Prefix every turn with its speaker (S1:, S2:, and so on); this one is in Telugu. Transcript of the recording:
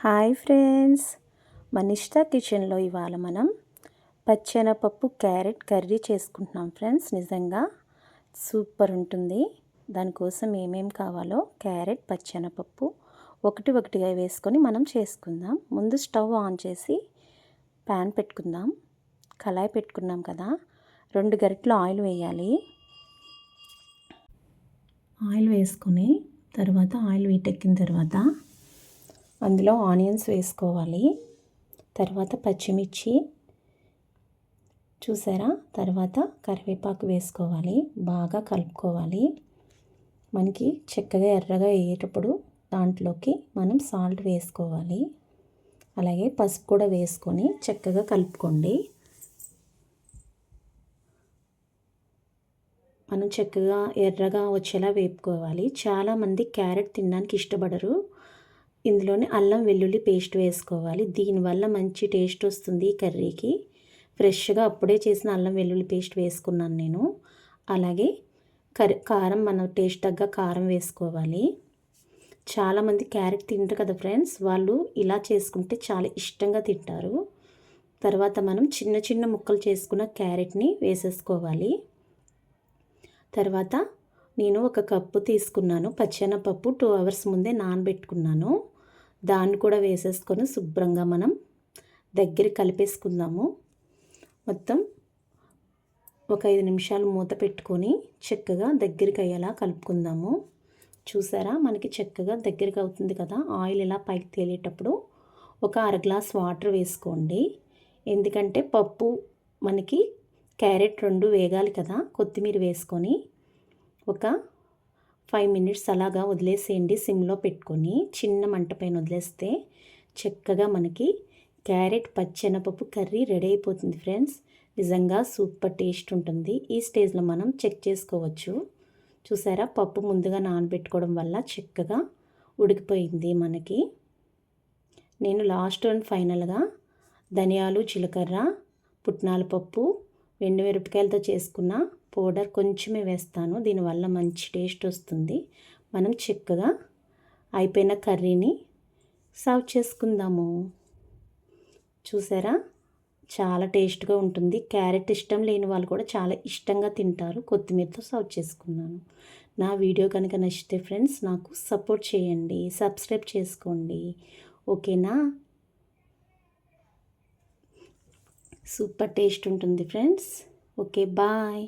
S1: హాయ్ ఫ్రెండ్స్, మనిష్ట కిచెన్లో ఇవాళ మనం పచ్చెనపప్పు క్యారెట్ కర్రీ చేసుకుంటున్నాం ఫ్రెండ్స్. నిజంగా సూపర్ ఉంటుంది. దానికోసం ఏమేం కావాలో క్యారెట్, పచ్చెనపప్పు ఒకటిగా వేసుకొని మనం చేసుకుందాం. ముందు స్టవ్ ఆన్ చేసి ప్యాన్ పెట్టుకుందాం. కళాయి పెట్టుకున్నాం కదా, 2 గరిటెలు ఆయిల్ వేయాలి. ఆయిల్ వేసుకొని తర్వాత ఆయిల్ వీటెక్కిన తర్వాత అందులో ఆనియన్స్ వేసుకోవాలి. తర్వాత పచ్చిమిర్చి చూసారా, తర్వాత కరివేపాకు వేసుకోవాలి. బాగా కలుపుకోవాలి. మనకి చక్కగా ఎర్రగా అయ్యేటప్పుడు దాంట్లోకి మనం సాల్ట్ వేసుకోవాలి. అలాగే పసుపు కూడా వేసుకొని చక్కగా కలుపుకోండి. మనం చక్కగా ఎర్రగా వచ్చేలా వేపుకోవాలి. చాలామంది క్యారెట్ తినడానికి ఇష్టపడరు. ఇందులోనే అల్లం వెల్లుల్లి పేస్ట్ వేసుకోవాలి. దీనివల్ల మంచి టేస్ట్ వస్తుంది ఈ కర్రీకి. ఫ్రెష్గా అప్పుడే చేసిన అల్లం వెల్లుల్లి పేస్ట్ వేసుకున్నాను నేను. అలాగే కారం మన టేస్ట్ తగ్గ కారం వేసుకోవాలి. చాలామంది క్యారెట్ తింటారు కదా ఫ్రెండ్స్, వాళ్ళు ఇలా చేసుకుంటే చాలా ఇష్టంగా తింటారు. తర్వాత మనం చిన్న చిన్న ముక్కలు చేసుకున్న క్యారెట్ని వేసేసుకోవాలి. తర్వాత నేను 1 కప్పు తీసుకున్నాను పచ్చెనపప్పు. 2 అవర్స్ ముందే నానబెట్టుకున్నాను. దాన్ని కూడా వేసేసుకొని శుభ్రంగా మనం దగ్గర కలిపేసుకుందాము. మొత్తం ఒక 5 నిమిషాలు మూత పెట్టుకొని చక్కగా దగ్గరికి అయ్యేలా కలుపుకుందాము. చూసారా, మనకి చక్కగా దగ్గరికి అవుతుంది కదా. ఆయిల్ ఇలా పైకి తేలేటప్పుడు ఒక 1/2 గ్లాస్ వాటర్ వేసుకోండి. ఎందుకంటే పప్పు మనకి క్యారెట్ 2 వేగాలి కదా. కొత్తిమీర వేసుకొని ఒక 5 మినిట్స్ అలాగా వదిలేసేయండి. సిమ్లో పెట్టుకొని చిన్న మంట పైన వదిలేస్తే చక్కగా మనకి క్యారెట్ పచ్చెనపప్పు కర్రీ రెడీ అయిపోతుంది ఫ్రెండ్స్. నిజంగా సూపర్ టేస్ట్ ఉంటుంది. ఈ స్టేజ్లో మనం చెక్ చేసుకోవచ్చు. చూసారా, పప్పు ముందుగా నానబెట్టుకోవడం వల్ల చక్కగా ఉడికిపోయింది మనకి. నేను లాస్ట్ అండ్ ఫైనల్గా ధనియాలు, జీలకర్ర, పుట్నాల పప్పు, ఎండుమిరపకాయలతో చేసుకున్న పౌడర్ కొంచెమే వేస్తాను. దీనివల్ల మంచి టేస్ట్ వస్తుంది. మనం చక్కగా అయిపోయిన కర్రీని సర్వ్ చేసుకుందాము. చూసారా, చాలా టేస్ట్గా ఉంటుంది. క్యారెట్ ఇష్టం లేని వాళ్ళు కూడా చాలా ఇష్టంగా తింటారు. కొత్తిమీరతో సర్వ్ చేసుకున్నాను. నా వీడియో కనుక నచ్చితే ఫ్రెండ్స్ నాకు సపోర్ట్ చేయండి, సబ్స్క్రైబ్ చేసుకోండి. ఓకేనా? సూపర్ టేస్ట్ ఉంటుంది ఫ్రెండ్స్. Okay, bye.